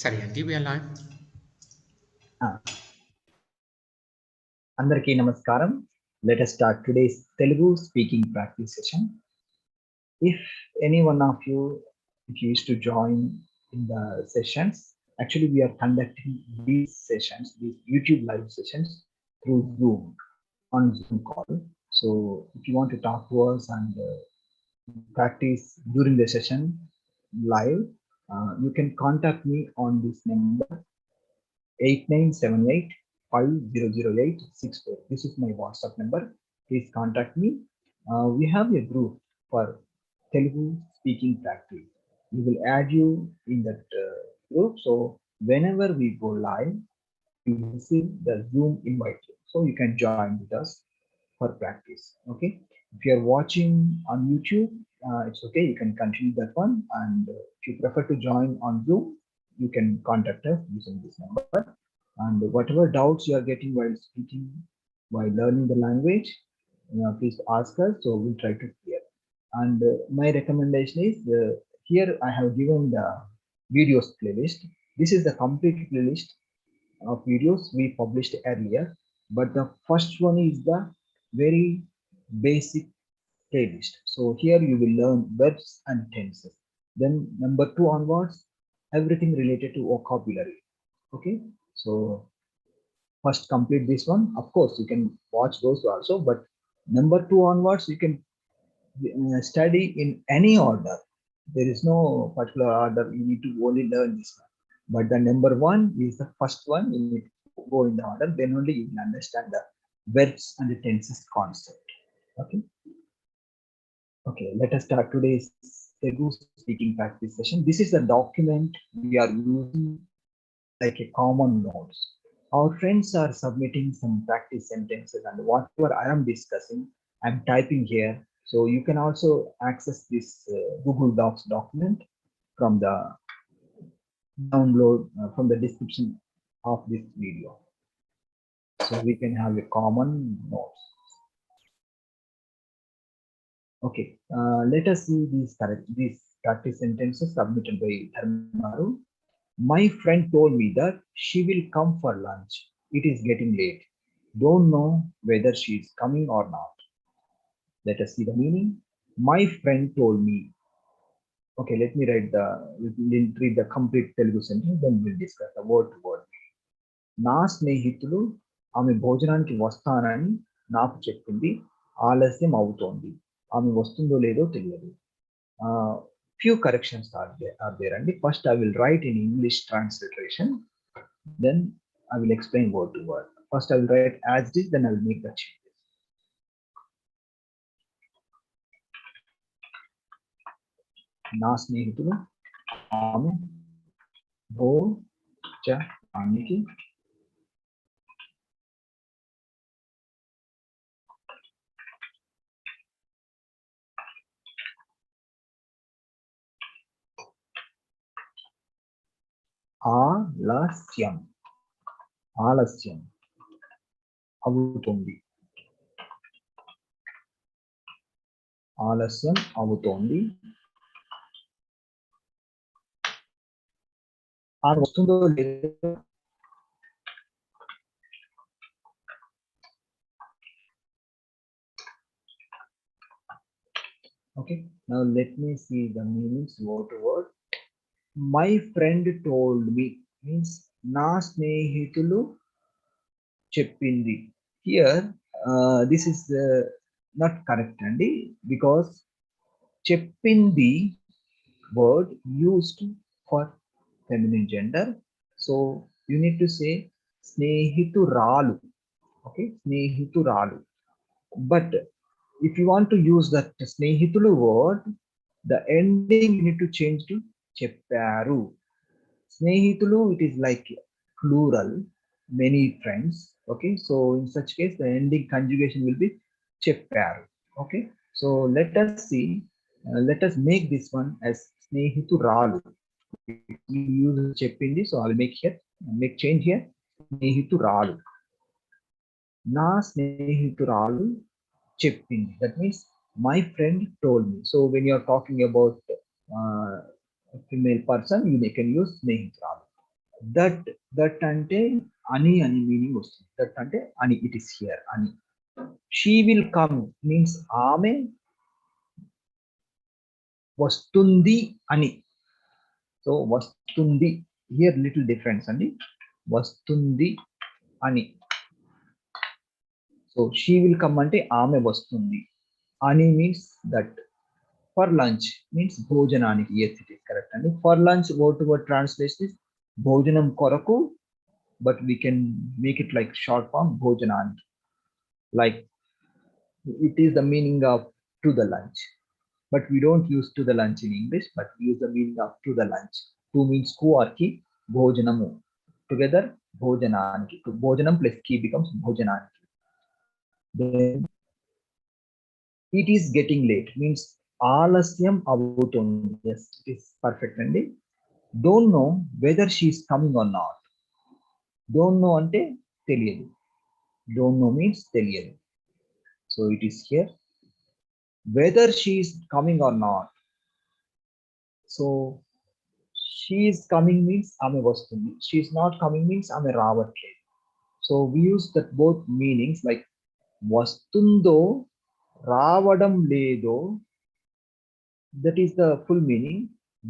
సరే అండి, we are live. Andarki Namaskaram. Let us start today's Telugu speaking practice session. If any one of you, if you wish to join in the sessions, actually we are conducting these sessions, these YouTube live sessions through Zoom, on Zoom call. So if you want to talk to us and practice during the session live, you can contact me on this number 8978500864. This is my WhatsApp number. Please contact me. We have a group for Telugu speaking practice. We will add you in that group. So whenever we go live, you will receive the Zoom invite. So you can join with us for practice. Okay. If you are watching on YouTube, it's okay. You can continue that one. And if you prefer to join on Zoom, you can contact us using this number. And whatever doubts you are getting while speaking, while learning the language, please ask us. So we'll try to clear. And my recommendation is here I have given the videos playlist. This is the complete playlist of videos we published earlier, but the first one is the very basic playlist. So here you will learn verbs and tenses. Then number 2 onwards, everything related to vocabulary. Okay, so first complete this one. Of course you can watch those also, but number 2 onwards you can study in any order. There is no particular order. You need to only learn this one. But the number 1 is the first one. You need to go in the order. Then only you will understand the verbs and the tenses concept. Okay. Okay. Let us start today's Telugu speaking practice session. This is the document we are using like a common notes. Our friends are submitting some practice sentences, and whatever I am discussing, I'm typing here. So you can also access this Google Docs document from the download from the description of this video. So we can have a common notes. Okay, let us see these practice sentences submitted by Dharmaru. My friend told me that she will come for lunch. It is getting late. Don't know whether she is coming or not. Let us see the meaning. My friend told me. Okay, let me read the complete Telugu sentence, then we'll discuss the word to word. నా స్నేహితులు ఆమె భోజనానికి వస్తానని నాకు చెప్పింది. ఆలస్యం అవుతోంది. ఆమె వస్తుందో లేదో తెలియదు. Few corrections are there. And first I will write in English transliteration. Then I will explain word to word. First I will write as it is, then I will make the changes. నా స్నేహితులు ఆమె భోజనానికి ఆలస్యం అవుతుంది. ఆలస్యం అవుతోంది. ఆమె వస్తుందో లేదో. Okay, now let me see the meanings word to word. My friend told me means నా స్నేహితులు చెప్పింది. Here this is not correct అండి, because చెప్పింది word used for feminine gender. So you need to say స్నేహితురాలు. Okay, స్నేహితురాలు. But if you want to use that స్నేహితులు word, the ending you need to change to చెప్పారు. స్నేహితులు, it is like plural, many friends. Okay, so in such case the ending conjugation will be చెప్పారు. Okay, so let us see, let us make this one as స్నేహితురాలు. We use చెప్పింది, so I will make change here. స్నేహితురాలు. నా స్నేహితురాలు చెప్పింది. That means my friend told me. So when you are talking about a female person, you can use స్నేహితురాలు. That that అంటే అని meaning వస్తుంది. దట్ అంటే అని, ఇట్ ఈస్ హియర్ అని. షీ విల్ కమ్ మీన్స్ ఆమె వస్తుంది అని. సో వస్తుంది, హియర్ లిటిల్ డిఫరెన్స్ అండి, వస్తుంది అని. సో షీ విల్ కమ్ అంటే ఆమె వస్తుంది, అని means that. For lunch means భోజనానికి, ఎస్ ఇట్ ఈస్ కరెక్ట్ అండి. For lunch word to word translation is భోజనం కొరకు, but we can make it like short form bhojananki, like it is the meaning of to the lunch, but we don't use to the lunch in English, but we use the meaning of to the lunch. To means ku or ki, bhojanamu, together bhojananki. To bhojanam plus ki becomes bhojananki. Then it is getting late means alasyam avutundi, yes it is perfect అండి. Don't know whether she is coming or not. Don't know ante తెలియదు. Don't know means తెలియదు. So it is here whether she is coming or not. So she is coming means ఆమె వస్తుంది, she is not coming means ఆమె రావట్లేదు. So we use that both meanings, like వస్తుందో రావడం లేదో, that is the full meaning,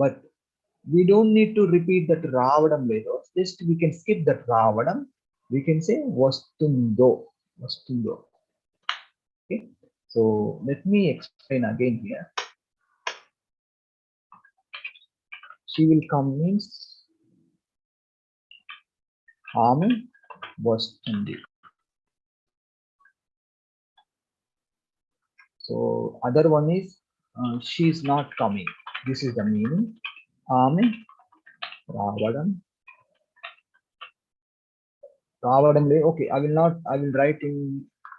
but we don't need to repeat that రావడం లేదో, just we can skip that రావడం, we can say వస్తుందో, వస్తుందో. Okay, so let me explain again here. She will come means ఆమె వస్తుంది. So other one is she is not coming. This is the meaning. ఆమె రావడం, రావడం లేదు. Okay, I will write in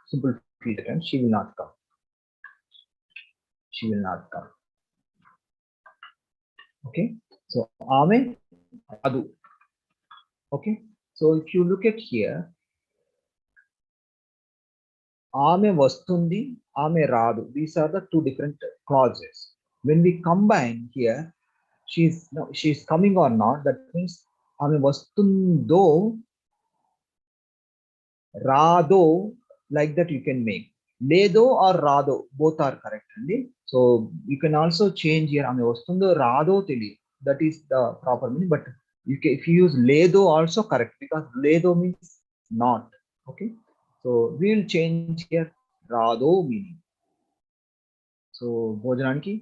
simple future tense. She will not come. She will not come. Okay, so ఆమె రాదు. Okay, so if you look at here, ఆమె వస్తుంది, ఆమె రాదు, these are the two different clauses. When we combine here, she is coming or not, that means ఆమె వస్తుందో రాదో, like that you can make. లేదో or రాదో both are correct అండి. So you can also change here, ఆమె వస్తుందో రాదో తెలియదు, that is the proper meaning, but if you use లేదో also correct, because లేదో means not. Okay, so we will change here రాదో meaning. సో భోజనానికి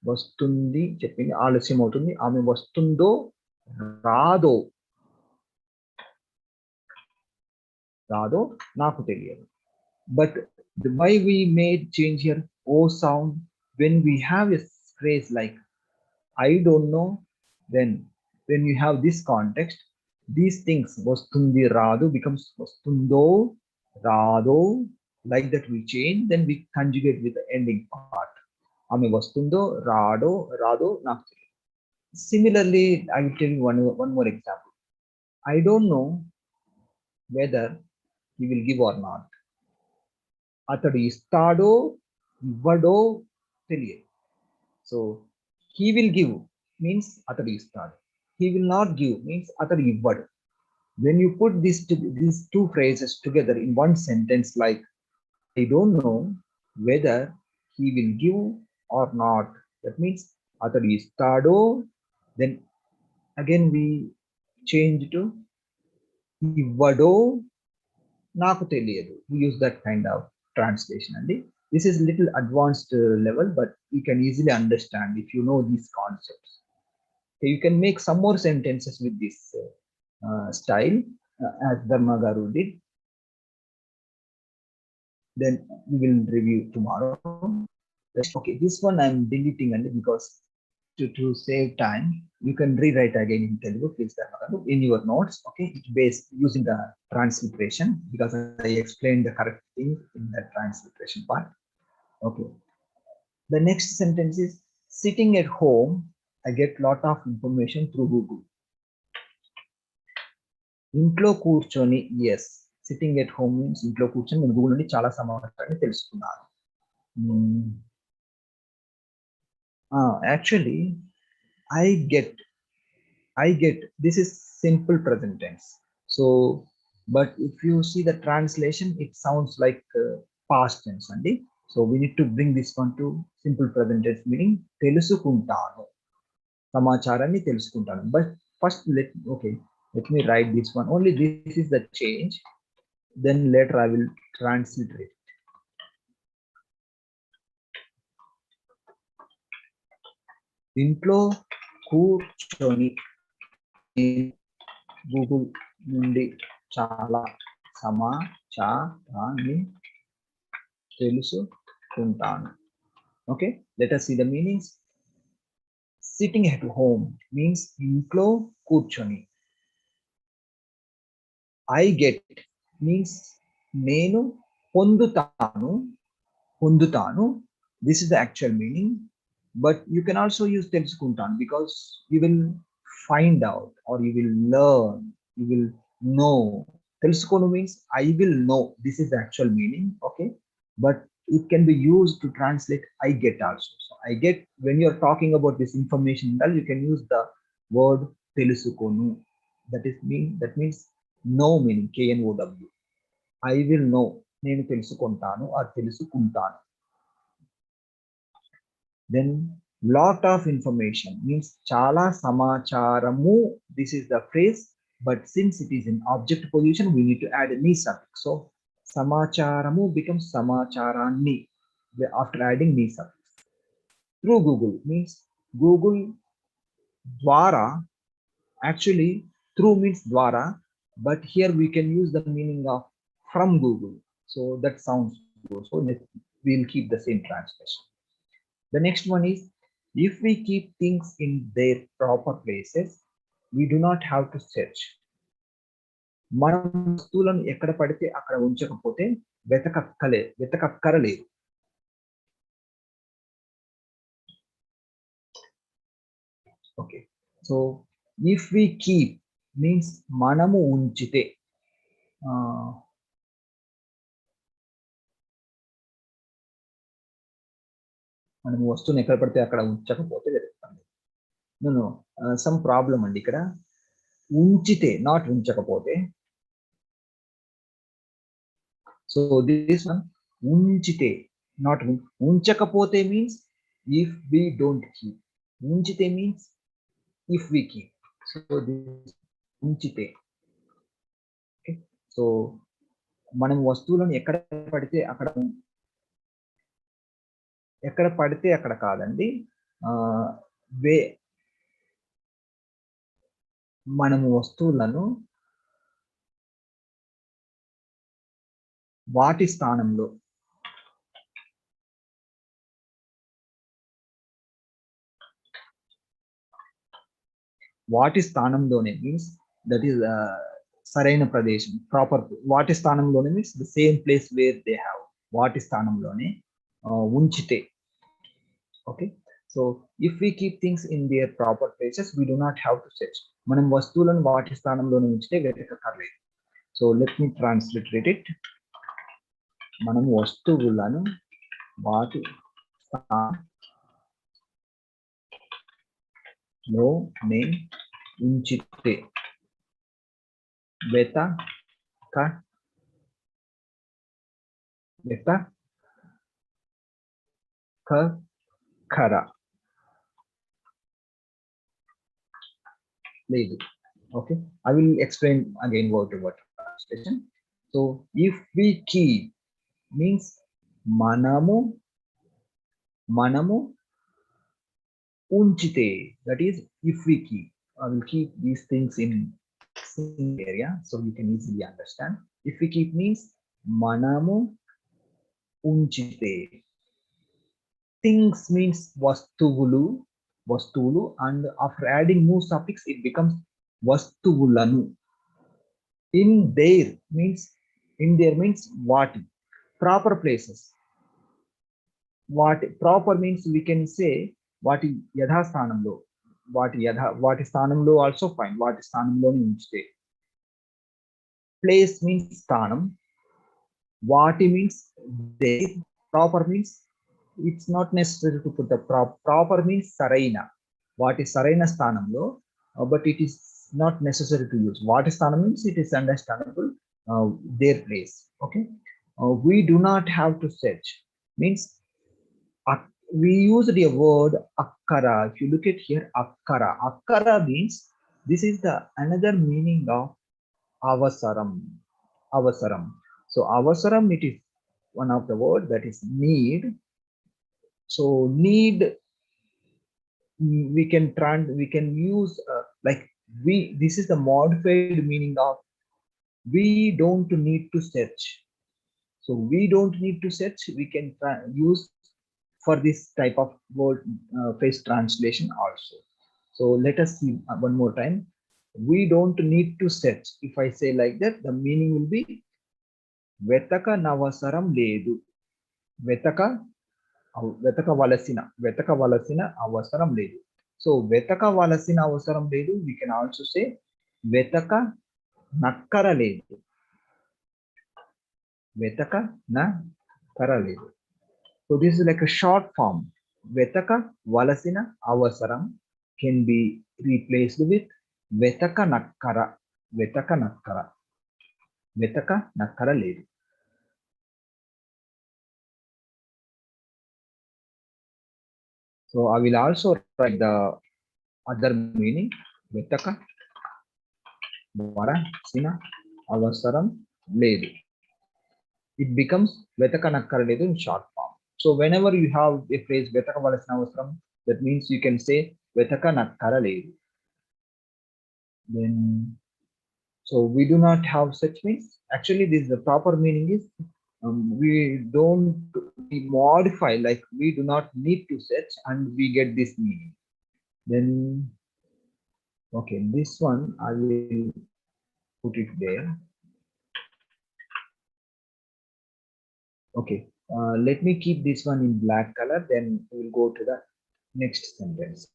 వస్తుంది చెప్పింది, ఆలస్యం అవుతుంది, ఆమె వస్తుందో రాదో, రాదో నాకు తెలియదు. But why we made change here o sound when we have a phrase like I don't know, then when you have this context, these things vastundi radu becomes vastundo rado, like that we change, then we conjugate with the ending part. Ame vastundo rado rado నాకు. Similarly, I will tell you one more example. I don't know whether he will give or not. అతడు ఇస్తాడో ఇవ్వడో తెలియదు. So he will give means అతడు ఇస్తాడు, he will not give means అతడు ఇవ్వడు. When you put these two phrases together in one sentence, like I don't know whether he will give or not, that means అతడు ఇస్తాడో, then again we change to ఇవ్వడో నాకు తెలియదు. We use that kind of translation అండి. This is little advanced level, but you can easily understand if you know these concepts. So you can make some more sentences with this style, as Dharma Garu did. Then we will review tomorrow. Okay, this one I'm deleting and because to save time, you can rewrite again in Telugu, please, in your notes. Okay, it's based using the transliteration, because I explained the correct thing in the transliteration part. Okay, the next sentence is sitting at home, I get lot of information through Google. ఇంట్లో కూర్చొని, yes, sitting at home means ఇంట్లో కూర్చొని నేను Google నుండి చాలా సమాచారాన్ని తెలుసుకున్నాను. Actually I get, this is simple present tense. So but if you see the translation, it sounds like past tense అండి. So we need to bring this one to simple present tense, meaning తెలుసుకుంటాను, సమాచారాన్ని తెలుసుకుంటాను. But first let me write this one. Only this is the change. Then later I will transliterate. ఇంట్లో కూర్చొని Google నుండి చాలా సమాచారాన్ని తెలుసుకుంటాను. Okay, let us see the meanings. Sitting at home means ఇంట్లో కూర్చొని. I get means నేను పొందుతాను, పొందుతాను. This is the actual meaning. But you can also use తెలుసుకుంటాను because you will find out or you will learn, you will know. తెలుసుకోను means I will know. This is the actual meaning. Okay, but it can be used to translate I get also. So I get, when you are talking about this information, well, you can use the word తెలుసుకోను. That means know, meaning KNOW. I will know, నేను తెలుసుకుంటాను or తెలుసుకుంటాను. Then lot of information means chala samacharamu. This is the phrase, but since it is in object position, we need to add ni suffix. So samacharamu becomes samacharanni after adding ni suffix. Through Google means Google dwara. Actually through means dwara, but here we can use the meaning of from Google. So that sounds good. So we'll keep the same translation. The next one is, if we keep things in their proper places, we do not have to search. మనం వస్తువులను ఎక్కడ పడితే అక్కడ ఉంచకపోతే వెతకక్కరలేదు. Okay, so if we keep means మనము ఉంచితే. మనం వస్తువుని ఎక్కడ పడితే అక్కడ ఉంచకపోతే వెతుకుతాం. No, some problem అండి ఇక్కడ. ఉంచితే, not ఉంచకపోతే. So this one, unchite, not unchakapote means if we don't keep. Unchite means if we keep. So this unchite. Okay. So మనం వస్తువులను ఎక్కడ పడితే అక్కడ కాదండి. మనము వస్తువులను వాటి స్థానంలో, వాటి స్థానంలోనే మీన్స్ దట్ ఈస్ సరైన ప్రదేశం, ప్రాపర్. వాటి స్థానంలోనే means the same place where they have. వాటి స్థానంలోనే ఉంచితే. Okay, so if we keep things in their proper places we do not have to search. మనం వస్తువులను వాటి స్థానంలోనే ఉంచితే వెతకక్కర్లేదు. So let me transliterate it. మనం వస్తువులను వాటి స్థానంలోనే ఉంచితే వెతకక్కర లేదు. Okay, I will explain again word to word translation. So if we keep means manamu unchite, that is if we keep. I will keep these things in same area so you can easily understand. If we keep means manamu unchite. Things means vastuvulu, and after adding mu suffix it becomes vastuvulanu. In there means what? Proper places. What proper means we can say what yadha sthanamlo. What sthanamlo also fine. What sthanamlo unchite. Place means sthanam. What means there. Proper means it's not necessary to put the proper means saraina. What is saraina sthanamlo, but it is not necessary to use. Vatistana means it is understandable, their place. Okay. We do not have to search. Means we used a word akkara. If you look at here, akkara. Akkara means this is the another meaning of avasaram. Avasaram. So avasaram, it is one of the word that is need. So need, we can use like we. This is the modified meaning of we don't need to search. So we don't need to search. We can use for this type of word phrase translation also. So let us see one more time. We don't need to search. If I say like that, the meaning will be vetaka navasaram ledu. Vetaka వెతకవలసిన అవసరం లేదు. So వెతకవలసిన అవసరం లేదు. We can also say వెతక నక్కరలేదు. వెతక నక్కరలేదు. So this is like a short form. Vetaka valasina avasaram can be replaced with vetaka nakkara. Vetaka nakkara. Vetaka nakkara ledu. So I will also write the other meaning. Vetaka valasina avasaram ledu. It becomes vetaka nakkara ledu in short form. So whenever you have a phrase vetaka valasina avasaram, that means you can say vetaka nakkara ledu. Then so we do not have such means. Actually, this the proper meaning is we don't we modify, like we do not need to search and we get this meaning. Then okay, this one I will put it there. Okay, let me keep this one in black color. Then we'll go to the next sentence.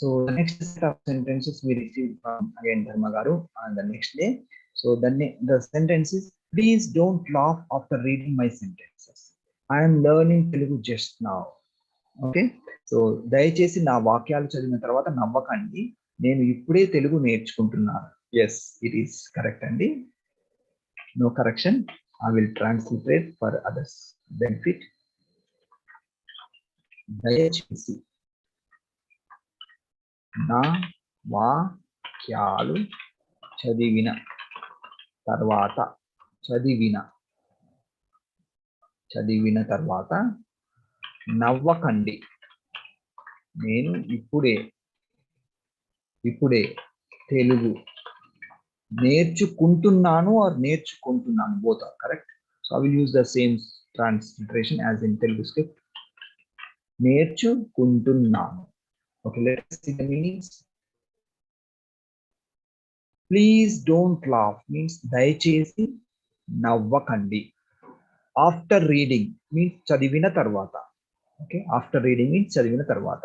So the next set of sentences we received from again Dharmagaru on the next day. So the sentence is, please don't laugh after reading my sentences. I am learning Telugu just now. Okay. So దయచేసి నా వాక్యాలు చదివిన తర్వాత నవ్వకండి, నేను ఇప్పుడే తెలుగు నేర్చుకుంటున్నాను. Yes, it is correct అండి. No correction. I will translate for others benefit. దయచేసి నా వాక్యాలు చదివిన తర్వాత చదివిన తర్వాత నవ్వకండి, నేను ఇప్పుడే తెలుగు నేర్చుకుంటున్నాను or నేర్చుకుంటున్నాను, both are correct. So I will use the same transliteration as in Telugu script. నేర్చుకుంటున్నాను. Okay, let's see the meanings. Please don't laugh means దయచేసి నవ్వకండి. After reading means చదివిన తర్వాత. Okay, after reading means చదివిన తర్వాత.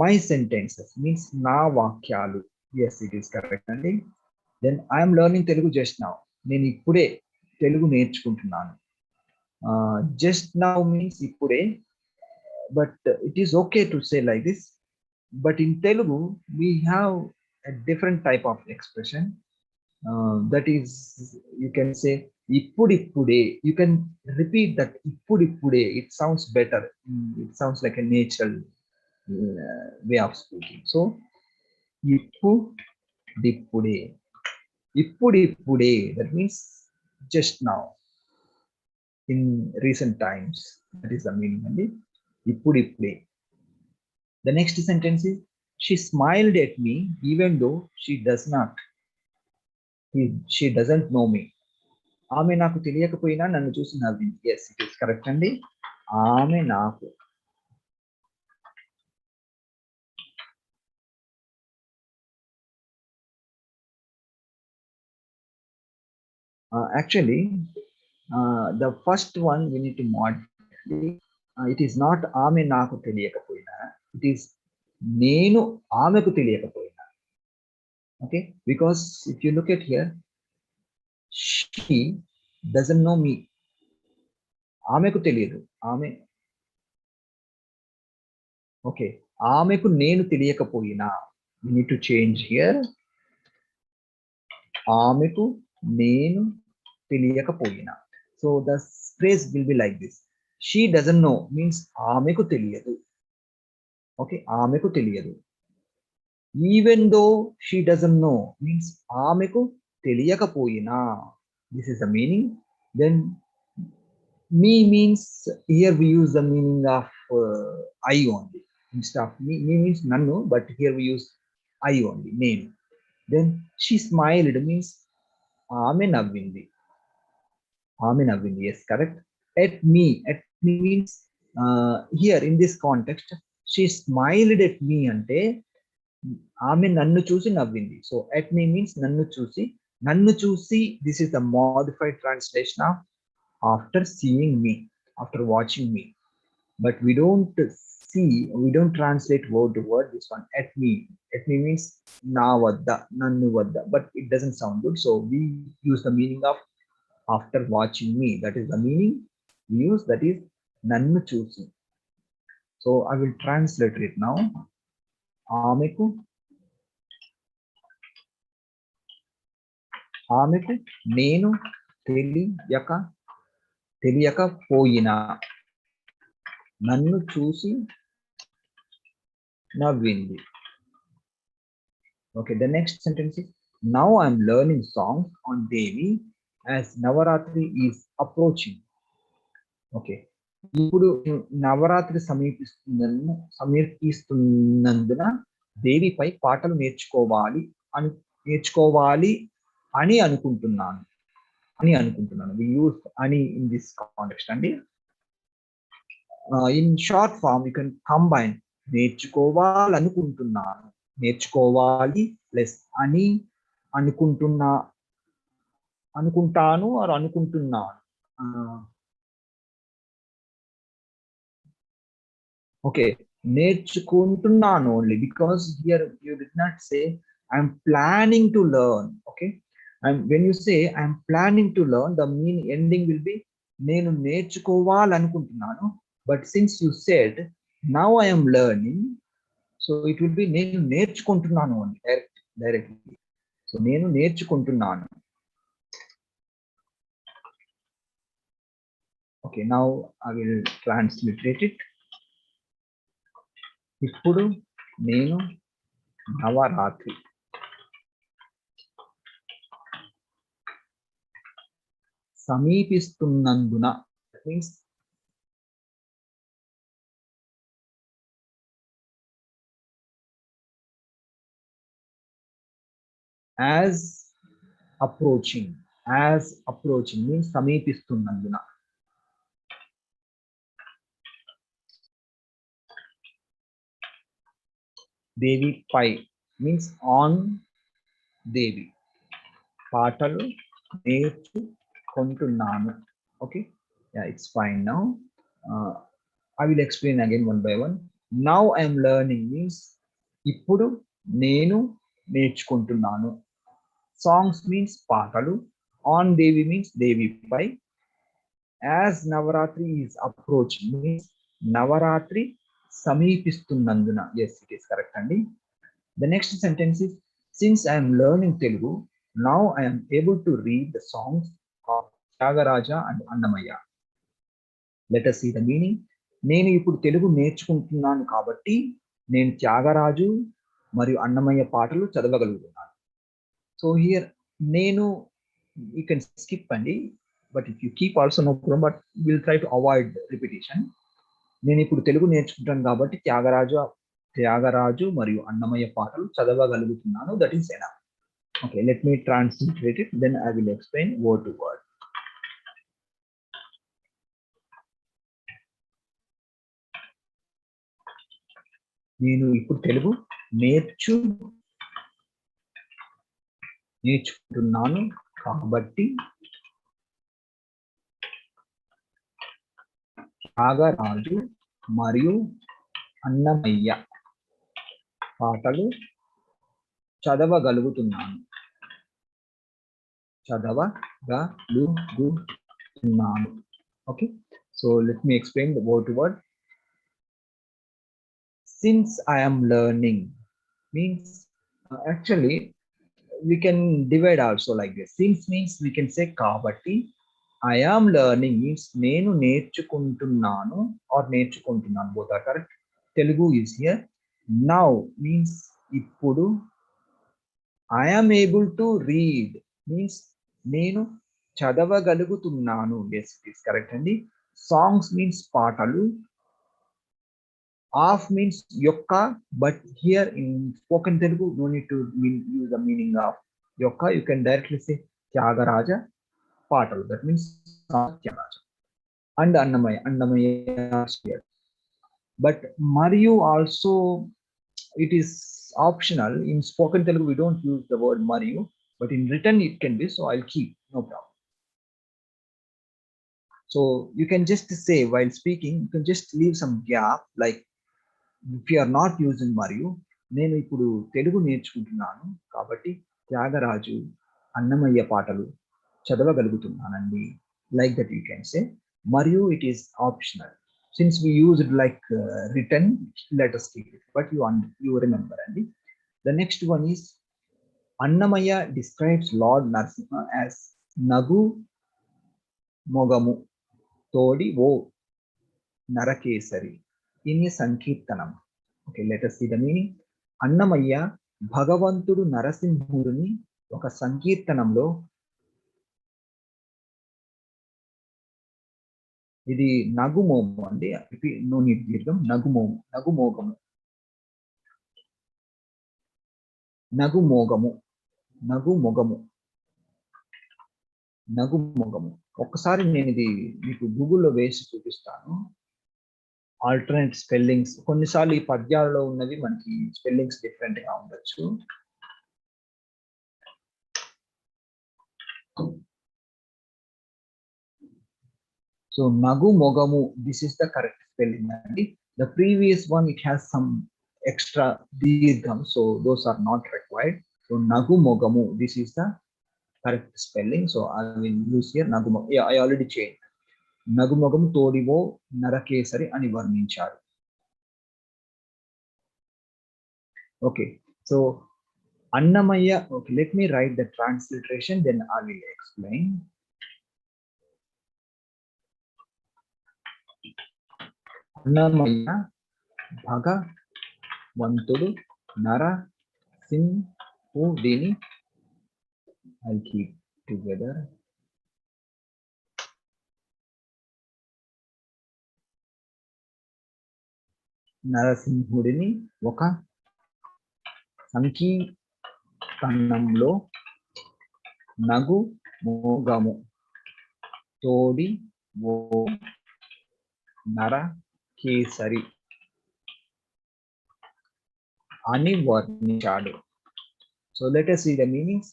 My sentences means నా వాక్యాలు. Yes, it is correct అండి. Then I am learning Telugu just now. నేను ఇప్పుడే తెలుగు నేర్చుకుంటున్నాను. Just now means ఇప్పుడే, but it is okay to say like this. But in Telugu we have a different type of expression. That is, you can say ippude. You can repeat that ippude. It sounds better. It sounds like a natural way of speaking. So ippude. That means just now, in recent times. That is the meaning. Ippude. The next sentence is, she smiled at me even though she doesn't know me. ఆమె నాకు తెలియకపోయినా నన్ను చూసి నవ్వింది. Yes, it is correct అండి. ఆమె నాకు actually the first one we need to modify. It is not ఆమె నాకు తెలియకపోయినా, it is నేను ఆమెకు తెలియకపోయినా. Okay, because if you look at here, she doesn't know me. ఆమెకు తెలియదు. ఆమె ఓకే, ఆమెకు నేను తెలియకపోయినా. We need to change here. ఆమెకు నేను తెలియకపోయినా. So the phrase will be like this. She doesn't know means ఆమెకు తెలియదు. Okay, ఆమెకు తెలియదు. Even though she doesn't know means ఆమెకు తెలియకపోయినా. This is the meaning. Then me means here we use the meaning of I only. Instead of me means nannu, but here we use I only, name. Then she smiled means ఆమె నవ్వింది. ఆమె నవ్వింది. Yes, correct. At me means here in this context, she smiled at me అంటే ఆమె నన్ను చూసి నవ్వింది. So at me means నన్ను చూసి. నన్ను చూసి, this is the modified translation of after seeing me, after watching me. But we don't translate word to word this one. At me means na vadda, nannu vadda, but it doesn't sound good, so we use the meaning of after watching me. That is the meaning we use, that is nannu chusi. So I will translate it now. ఆమెకు ఆమెకు నేను తెలియకపోయినా నన్ను చూసి నవ్వింది. Okay, the next sentence is, now I'm learning songs on Devi as Navaratri is approaching. Okay, ఇప్పుడు నవరాత్రి సమీపిస్తున్నందున దేవిపై పాటలు నేర్చుకోవాలి అని అనుకుంటున్నాను. We use ani in this context అండి. In short form you can combine నేర్చుకోవాలనుకుంటున్నాను, నేర్చుకోవాలి ప్లస్ అని అనుకుంటాను or అనుకుంటున్నాను. Okay, నేర్చుకుంటున్నాను only, because here you did not say I'm planning to learn. Okay, and when you say I'm planning to learn, the mean ending will be నేను నేర్చుకోవాలనుకుంటున్నాను. But since you said now I am learning, so it will be నేను నేర్చుకుంటున్నాను only, directly. So నేను నేర్చుకుంటున్నాను. Okay, now I will transliterate it. ఇప్పుడు నేను Navratri సమీపిస్తున్నందున, means as approaching means సమీపిస్తున్నందున. Devi pi means on దేవి, పాటలు నేర్చుకుంటున్నాను. Okay, yeah, it's fine now. I will explain again one by one. Now I am learning means ఇప్పుడు నేను నేర్చుకుంటున్నాను. Songs means పాటలు. On Devi means దేవిపై. As Navaratri is approaching means Navaratri సమీపిస్తున్నందున. Yes, it is correct అండి. The next sentence is, since I am learning Telugu, now I am able to read the songs of Tyagaraja and Annamaya. Let us see the meaning. నేను ఇప్పుడు తెలుగు నేర్చుకుంటున్నాను కాబట్టి నేను త్యాగరాజు మరియు అన్నమయ్య పాటలు చదవగలుగుతున్నాను. So here నేను, you can skip అండి, but if you keep also no problem, but we'll try to avoid repetition. నేను ఇప్పుడు తెలుగు నేర్చుకుంటాను కాబట్టి త్యాగరాజు మరియు అన్నమయ్య పాటలు చదవగలుగుతున్నాను. That is enough. Okay, let me translate it, then I will explain word to word. నేను ఇప్పుడు తెలుగు నేర్చుకుంటున్నాను కాబట్టి త్యాగరాజు మరియు అన్నమయ్య పాటలు చదవగలుగుతున్నాను. చదవగలుగుతున్నాను. Okay. So let me explain the word to word. Since I am learning means actually we can divide also like this. Since means we can say kabatti. I am learning means నేను నేర్చుకుంటున్నాను or నేర్చుకుంటున్నాను. Both are correct. Telugu is here. Now means ఇప్పుడు. I am able to read means నేను చదవగలుగుతున్నాను. Yes, it is correct అండి. Songs means పాటలు. Of means yokka, but here in spoken Telugu no need to use the meaning of yokka. You can directly say Tyagaraja పాటలు. That means Tyagaraja. And Annamaya is here. But Mariyu also, it is optional. In spoken Telugu we don't use the word Mariyu, but in written it can be, so I'll keep, no problem. So you can just say while speaking, you can just leave some gap, like if you are not using మరియు, నేను ఇప్పుడు తెలుగు నేర్చుకుంటున్నాను కాబట్టి త్యాగరాజు అన్నమయ్య పాటలు చదవగలుగుతున్నానండి. Like that you can say. మరియు it is optional. Since we use it like written, let us keep it. But you remember అండి. The next one is Annamaya describes Lord Narasimha as Nagu Mogamu Todi O Narakesari in a Sankirtanam. Okay, let us see the meaning. Annamayya భగవంతుడు నరసింహుడిని ఒక సంకీర్తనంలో, ఇది నగుమోము అండి. No need దీర్ఘం. నగుమోము, నగుమోగము, నగుమోగము, నగుమొగము, నగుమొగము. ఒక్కసారి నేను ఇది మీకు గూగుల్లో వేసి చూపిస్తాను. ఆల్టర్నేట్ స్పెల్లింగ్స్, కొన్నిసార్లు ఈ పద్యాలలో ఉన్నవి మనకి స్పెల్లింగ్స్ డిఫరెంట్ గా ఉండొచ్చు. So Nagu Mogamu, this is the correct spelling. The previous one, it has some extra dirgham, so those are not required. So Nagu Mogamu, this is the correct spelling. So I will use here Nagu Mogamu. Yeah, I already changed. Nagu Mogamu Todivo Narakesari ani varnincharu. Okay, so Annamaya. Okay, let me write the transliteration, then I will explain. Annamayya భగవంతుడు నరసింహుడిని, I'll keep together. నరసింహుడిని ఒక సంకీర్తనంలో నగు మోగము తోడి ఓ నరకేసరి అని వర్ణించాడు. So let us see the meanings.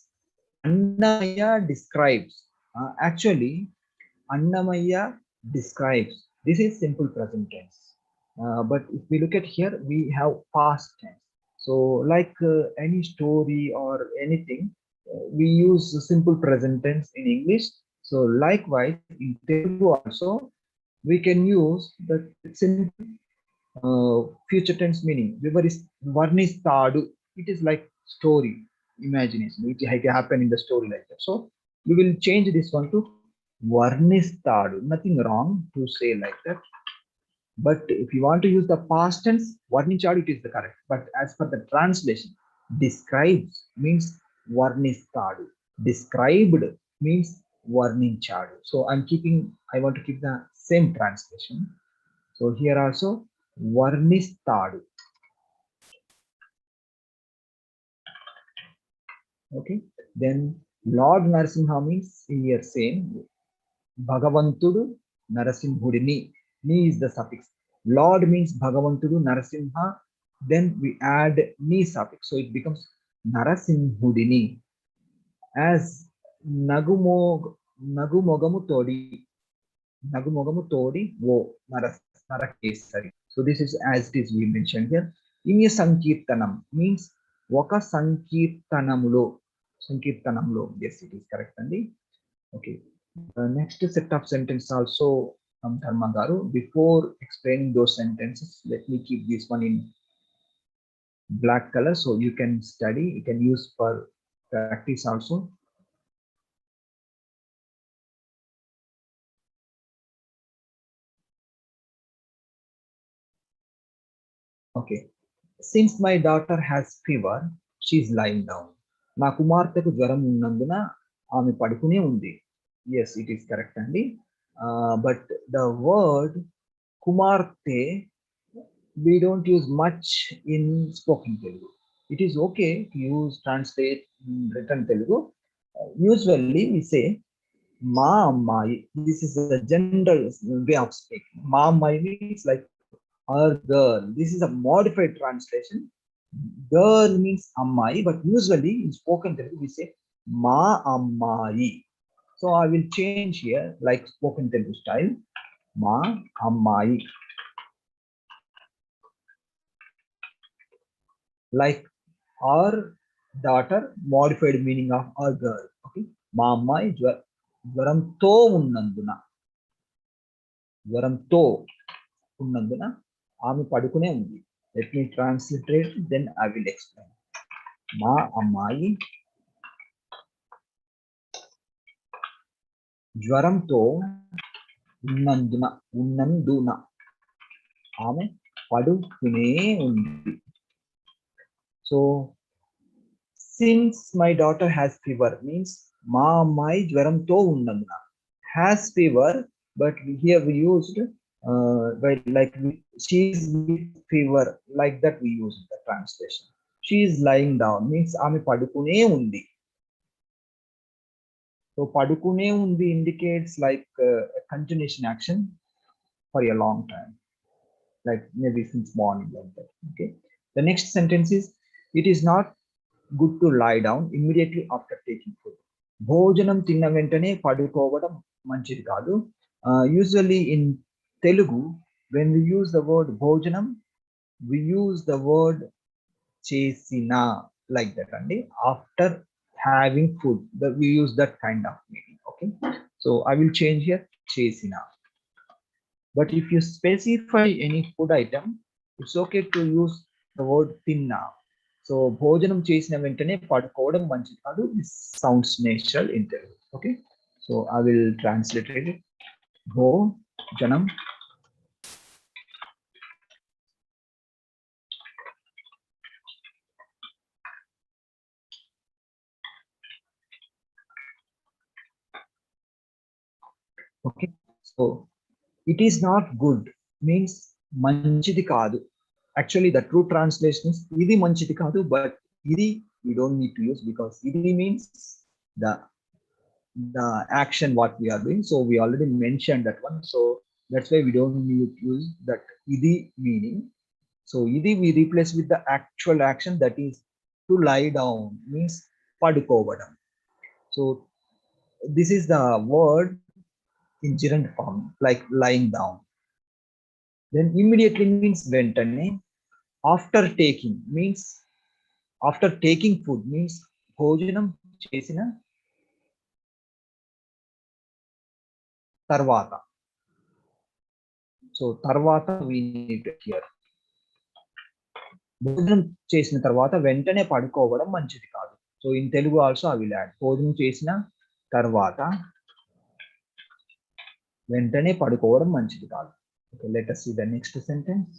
Annamaya describes. Actually, Annamaya describes. This is simple present tense. But if we look at here, we have past tense. So like any story or anything, we use simple present tense in English. So likewise, in Telugu also, we can use the simple future tense meaning. Varnistadu. It is like story, imagination. It happen in the story like that. So we will change this one to varnistadu. Nothing wrong to say like that. But if you want to use the past tense, varninchadu, it is the correct. But as per the translation, describes means varnistadu. Described means varninchadu. So I want to keep the same translation. So here also varnistadu. Okay. Then Lord Narasimha means in here same. Bhagavantudu Narasimhudini. Ni is the suffix. Lord means Bhagavantudu Narasimha. Then we add ni suffix. So it becomes Narasimhudini. As Nagumogamu Todi. Nagumogamu Todi Wo Narakesari. So this is as it is we mentioned here. In a Sankirtanam means ఒక సంకీర్తనములో. సంకీర్తనంలో. Yes, it is correct అండి. Okay. Next set of sentence also from Dharma Garu. Before explaining those sentences, let me keep this one in black color so you can study. You can use for practice also. Okay. Since my daughter has fever, she is lying down. నా కుమార్తెకు జ్వరం ఉన్నందున ఆమె పడుకునే ఉంది. Yes, it is correct అండి. But the word kumarte we don't use much in spoken Telugu. It is okay to use translate in written Telugu. Usually we say ma ammai. This is a general way of speaking. Ma ammai means like our girl. This is a modified translation. Girl means ammai, but usually in spoken Telugu we say ma ammai. So I will change here like spoken Telugu style. Ma ammai. Like our daughter, modified meaning of our girl. Okay. మా అమ్మాయి జ్వరంతో ఉన్నందున జ్వరంతో ఉన్నందున ఆమె పడుకునే ఉంది. Let me translate, then I will explain. మా అమ్మాయి జ్వరంతో ఉన్నందున ఉన్నందున ఆమె పడుకునే ఉంది. So since my daughter has fever means మా అమ్మాయి జ్వరంతో ఉన్నందున. Has fever, but here we used like she is with fever, like that we use the translation. She is lying down means ఆమె పడుకునే ఉంది. So padukune undi indicates like a continuation action for a long time, like maybe since morning, like that. Okay. The next sentence is, it is not good to lie down immediately after taking food. భోజనం తిన్న వెంటనే పడుకోవడం మంచిది కాదు. Usually in Telugu, when we use the word bhojanam, we use the word chesina, like that only. After having food, we use that kind of meaning. Okay. So I will change here chesina. But if you specify any food item, it's okay to use the word tinna. So భోజనం చేసిన వెంటనే పడుకోవడం మంచిది కాదు. This sounds natural in Telugu. Okay. So I will translate it. భోజనం okay. So it is not good means మంచిది కాదు. Actually the true translation is ఇది మంచిది కాదు, but ఇది we don't need to use because ఇది means the action what we are doing. So we already mentioned that one. So that's why we don't need to use that idi meaning. So idi we replace with the actual action, that is to lie down means padukovadam. So this is the word in gerund form, like lying down. Then immediately means ventane. After taking means after taking food means bhojanam chesina tarvata. So tarvata we need here. భోజనం చేసిన తర్వాత వెంటనే పడుకోవడం మంచిది కాదు. So in Telugu also I will add భోజనం చేసిన తర్వాత వెంటనే పడుకోవడం మంచిది కాదు. Okay, let us see the next sentence.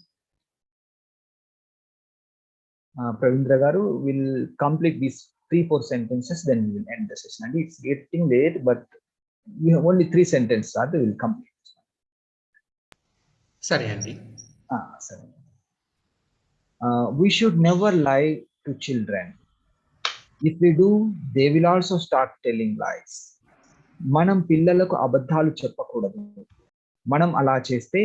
Pravindra garu will complete these 3-4 sentences, then we will end the session. And it's getting late, but we have only 3 sentences, so we will complete. సరే అండి. Sorry. We should never lie to children. If we do, they will also start telling lies. మనం పిల్లలకు అబద్ధాలు చెప్పకూడదు. మనం అలా చేస్తే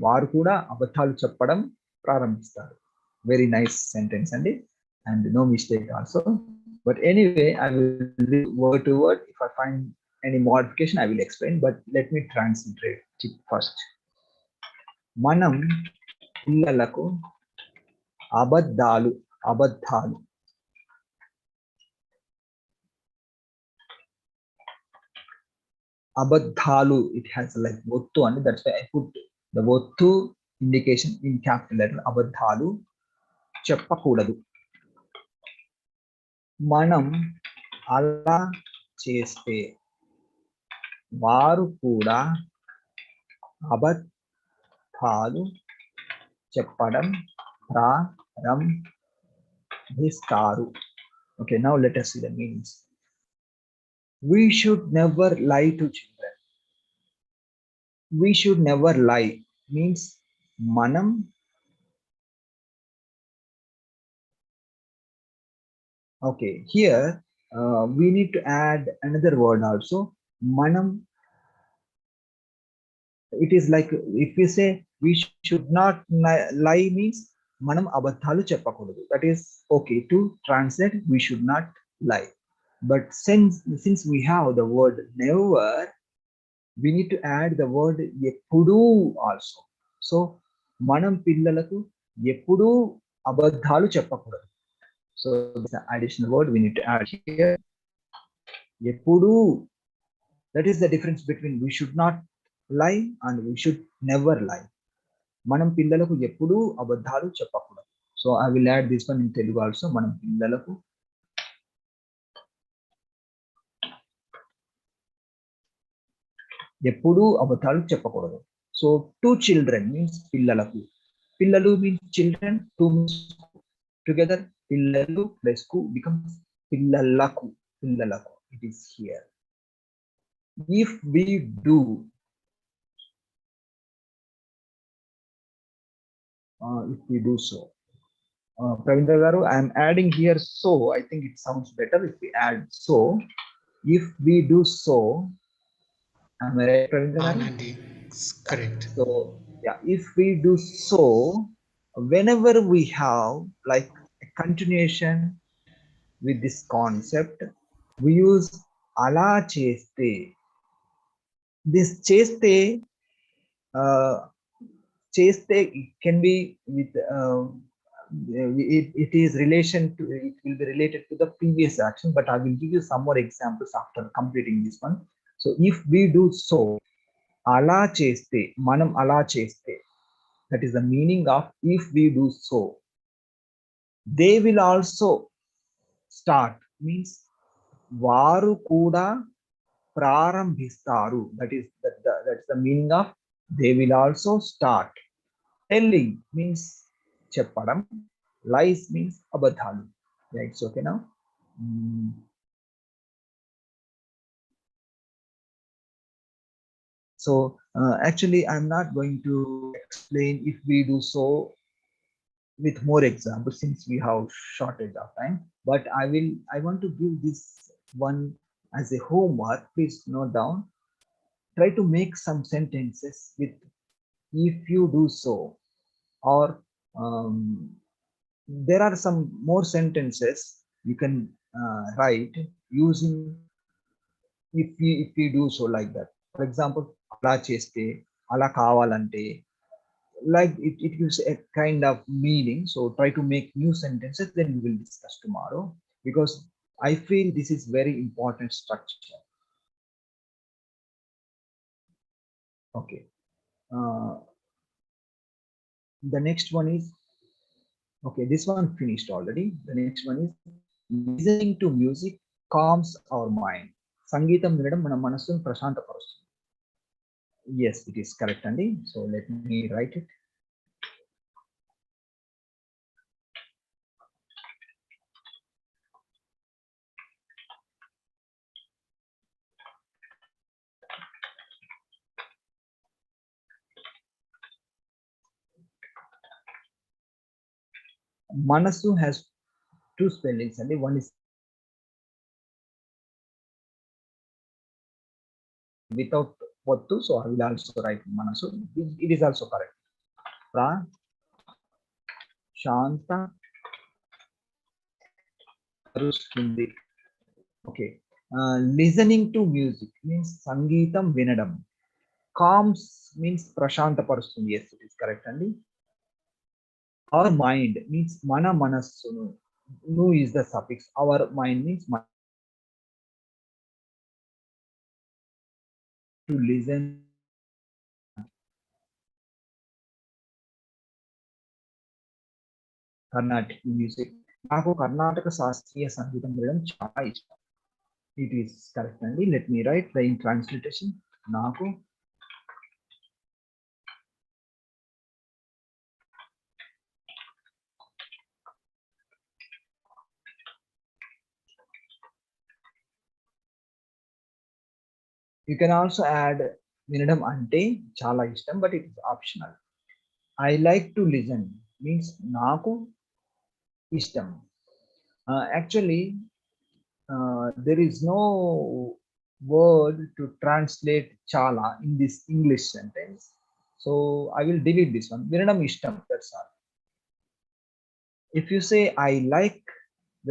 వారు కూడా అబద్ధాలు చెప్పడం ప్రారంభిస్తారు. వెరీ నైస్ సెంటెన్స్ అండి, and no mistake also. But anyway I will word to word. If I find any modification I will explain, but let me translate it first. మనం పిల్లలకు అబద్ధాలు Abadhalu, it has like Vottu, and that's why I put the Vottu indication in capital letter. Abadhalu చెప్పకూడదు. మనం అలా చేస్తే వారు కూడా అబద్ధాలు చెప్పడం ప్రారంభిస్తారు. Okay, now let us see the meanings. We should never lie to children. We should never lie means manam. Okay, here we need to add another word also. Manam. It is like if we say we should not lie means manam abadhalu cheppakudu. That is okay to translate. We should not lie. But since we have the word never, we need to add the word ఎప్పుడు also. So మనం పిల్లలకు ఎప్పుడు అబద్ధాలు చెప్పకూడదు. So this is an additional word we need to add here. ఎప్పుడు. That is the difference between we should not lie and we should never lie. మనం పిల్లలకు ఎప్పుడు అబద్ధాలు చెప్పకూడదు. So I will add this one in Telugu also. మనం పిల్లలకు ఎప్పుడు అబద్ధాలు చెప్పకూడదు. So two children means పిల్లలకు. పిల్లలు means children. Two means together. పిల్లలు plus కు becomes పిల్లలకు. పిల్లలకు. It is here. If we do, so. Praveen garu, I am adding here so. I think it sounds better if we add so. If we do so, am I right, Praveen garu? Correct. So yeah, if we do so, whenever we have like a continuation with this concept, we use ala cheste. This cheste, cheste can be with it is relation to, it will be related to the previous action, but I will give you some more examples after completing this one. So if we do so, ala cheste, manam ala cheste, that is the meaning of if we do so. They will also start means varu kuda ప్రారంభిస్తారు. That's the meaning of they will also start. Telling means చెప్పడం. Lies means అబద్ధాలు. Yeah, it's okay now. So actually I'm not going to explain if we do so with more examples since we have shortage of time, but I want to give this one as a homework. Please note down. Try to make some sentences with if you do so, or there are some more sentences you can write using if we do so like that. For example, ala cheste, ala kavalante, like it gives a kind of meaning. So try to make new sentences, then we will discuss tomorrow, because I feel this is very important structure. Okay, the next one is, okay, this one finished already. The next one is listening to music calms our mind. సంగీతం వినడం మన మనసును ప్రశాంతపరుస్తుంది. Yes, it is correct, Andy. So let me write it. Manasu has two spellings, and one is without Pottu, so I will also write Manasu. It is also correct. Pra Shanta Parustundi. Okay. Listening to music means Sangeetam Vinadam. Calms means Prashanta Parustundi. Yes, it is correct, Andy. Our mind means Mana Manasunu. Nu is the suffix. Our mind means to listen Carnatic music. నాకు కర్ణాటక శాస్త్రీయ సంగీతం వినడం చాలా ఇష్టం. It is correct అండి. Let me write the in translation. నాకు you can also add వినడం అంటే చాలా ఇష్టం, but it is optional. I like to listen means నాకు ఇష్టం. Actually, there is no word to translate chala in this English sentence. So I will delete this one. Viranam ishtam, that's all. If you say I like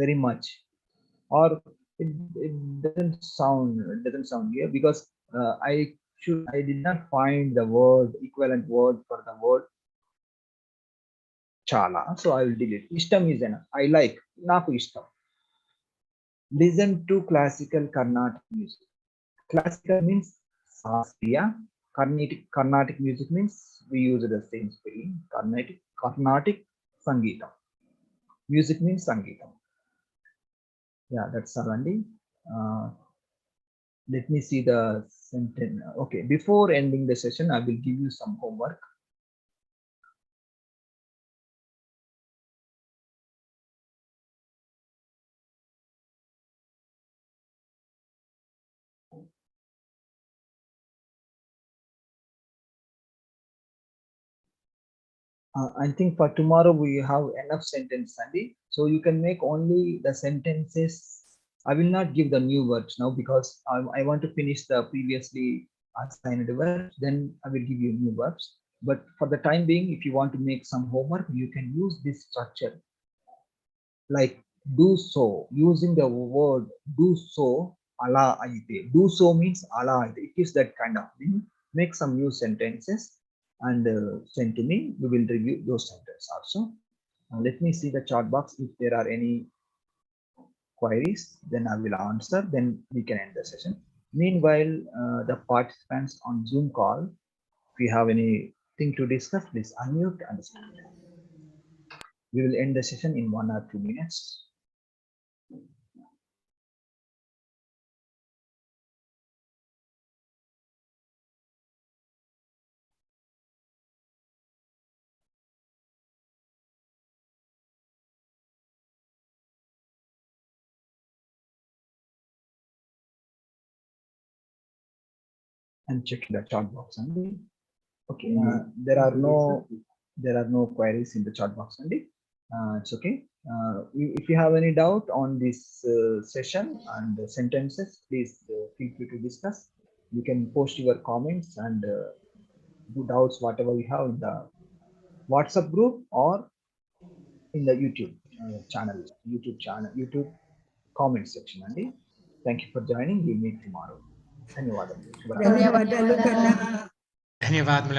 very much, or it doesn't sound here because I did not find the word equivalent word for the word chala. So I will delete. Ishtam is enough. I like. Naku ishtam. Listen to classical Carnatic music. Classical means Shastriya. Carnatic music means we use the same spelling. Carnatic Sangeetam. Music means Sangeetam. Yeah, that's Sarandi. Let me see the sentence. Okay, before ending the session, I will give you some homework. I think for tomorrow we have enough sentence, Sandy. So you can make only the sentences. I will not give the new words now because I want to finish the previously assigned words. Then I will give you new words. But for the time being, if you want to make some homework, you can use this structure. Like do so, using the word do so, ala aite. Do so means ala aite. It is that kind of thing. Make some new sentences and send to me. We will review those sentences also. Let me see the chat box. If there are any queries, then I will answer. Then we can end the session. Meanwhile, the participants on Zoom call, if you have anything to discuss, please unmute and speak. We will end the session in 1 or 2 minutes. And checking the chat box only. Okay, there are no queries in the chat box only. It's okay. If you have any doubt on this session and the sentences, please feel free to discuss. You can post your comments and do doubts whatever you have in the WhatsApp group or in the YouTube channel, YouTube comment section. And thank you for joining. We'll meet tomorrow. ధన్యవాదాలు. ధన్యవాదాలు కన్నా. ధన్యవాదములు.